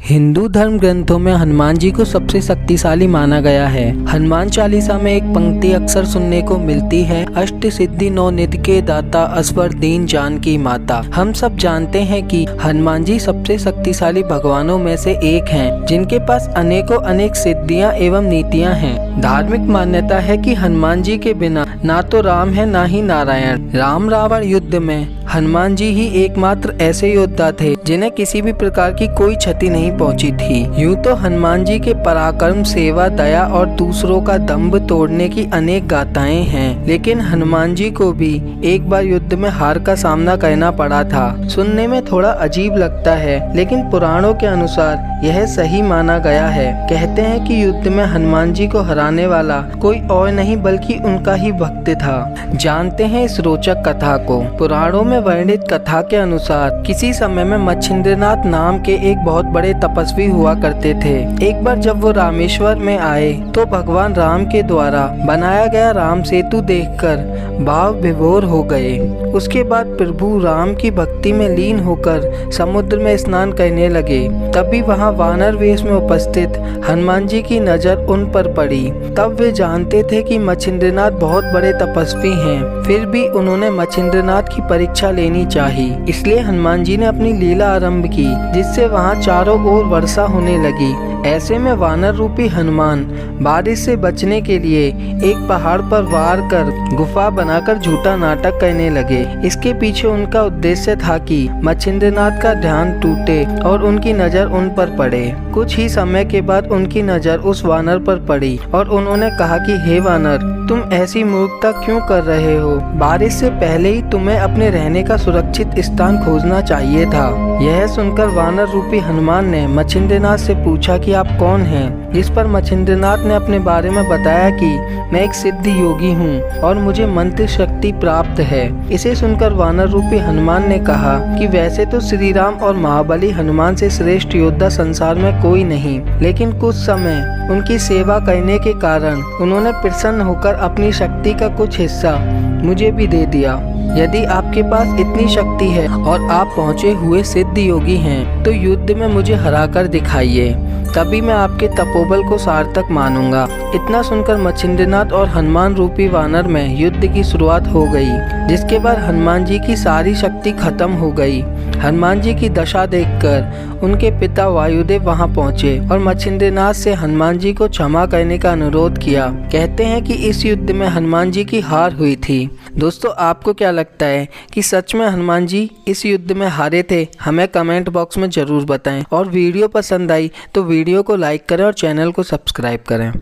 हिंदू धर्म ग्रंथों में हनुमान जी को सबसे शक्तिशाली माना गया है। हनुमान चालीसा में एक पंक्ति अक्सर सुनने को मिलती है, अष्ट सिद्धि नौ निधि के दाता, असवर दीन जानकी माता। हम सब जानते हैं कि हनुमान जी सबसे शक्तिशाली भगवानों में से एक हैं, जिनके पास अनेकों अनेक सिद्धियां एवं नीतियां हैं। धार्मिक मान्यता है कि हनुमान जी के बिना ना तो राम है ना ही नारायण। राम रावण युद्ध में हनुमान जी ही एकमात्र ऐसे योद्धा थे जिन्हें किसी भी प्रकार की कोई क्षति नहीं पहुंची थी। यूं तो हनुमान जी के पराक्रम, सेवा, दया और दूसरों का दंभ तोड़ने की अनेक गाथाएं हैं, लेकिन हनुमान जी को भी एक बार युद्ध में हार का सामना करना पड़ा था। सुनने में थोड़ा अजीब लगता है, लेकिन पुराणों के अनुसार यह सही माना गया है। कहते हैं कि युद्ध में हनुमान जी को हराने वाला कोई और नहीं बल्कि उनका ही भक्त था। जानते हैं इस रोचक कथा को। पुराणों में वर्णित कथा के अनुसार किसी समय में मच्छिंद्रनाथ नाम के एक बहुत बड़े तपस्वी हुआ करते थे। एक बार जब वो रामेश्वर में आए तो भगवान राम के द्वारा बनाया गया राम सेतु देखकर भाव विभोर हो गए। उसके बाद प्रभु राम की भक्ति में लीन होकर समुद्र में स्नान करने लगे। तभी वहाँ वानर वेश में उपस्थित हनुमान जी की नजर उन पर पड़ी। तब वे जानते थे कि मच्छिंद्रनाथ बहुत बड़े तपस्वी हैं, फिर भी उन्होंने मच्छिंद्रनाथ की परीक्षा लेनी चाहिए। इसलिए हनुमान जी ने अपनी लीला आरंभ की, जिससे वहाँ चारों ओर वर्षा होने लगी। ऐसे में वानर रूपी हनुमान बारिश से बचने के लिए एक पहाड़ पर वार कर गुफा बनाकर झूठा नाटक करने लगे। इसके पीछे उनका उद्देश्य था कि मच्छिंद्रनाथ का ध्यान टूटे और उनकी नजर उन पर पड़े। कुछ ही समय के बाद उनकी नजर उस वानर पर पड़ी और उन्होंने कहा कि हे वानर, तुम ऐसी मूर्खता क्यों कर रहे हो? बारिश से पहले ही तुम्हें अपने रहने का सुरक्षित स्थान खोजना चाहिए था। यह सुनकर वानर रूपी हनुमान ने मच्छिंद्रनाथ से पूछा कि आप कौन हैं? जिस पर मच्छिंद्रनाथ ने अपने बारे में बताया कि मैं एक सिद्ध योगी हूँ और मुझे मंत्र शक्ति प्राप्त है। इसे सुनकर वानर रूपी हनुमान ने कहा कि वैसे तो श्री राम और महाबली हनुमान से श्रेष्ठ योद्धा संसार में कोई नहीं, लेकिन कुछ समय उनकी सेवा करने के कारण उन्होंने प्रसन्न होकर अपनी शक्ति का कुछ हिस्सा मुझे भी दे दिया। यदि आपके पास इतनी शक्ति है और आप पहुँचे हुए सिद्ध योगी हैं, तो युद्ध में मुझे हराकर दिखाइए, तभी मैं आपके तपोबल को सार्थक मानूंगा। इतना सुनकर मच्छिंद्रनाथ और हनुमान रूपी वानर में युद्ध की शुरुआत हो गई, जिसके बाद हनुमान जी की सारी शक्ति खत्म हो गई। हनुमान जी की दशा देखकर उनके पिता वायुदेव वहां पहुंचे और मच्छिंद्रनाथ से हनुमान जी को क्षमा करने का अनुरोध किया। कहते हैं कि इस युद्ध में हनुमान जी की हार हुई थी। दोस्तों, आपको क्या लगता है कि सच में हनुमान जी इस युद्ध में हारे थे? हमें कमेंट बॉक्स में जरूर बताएं और वीडियो पसंद आई तो वीडियो को लाइक करें और चैनल को सब्सक्राइब करें।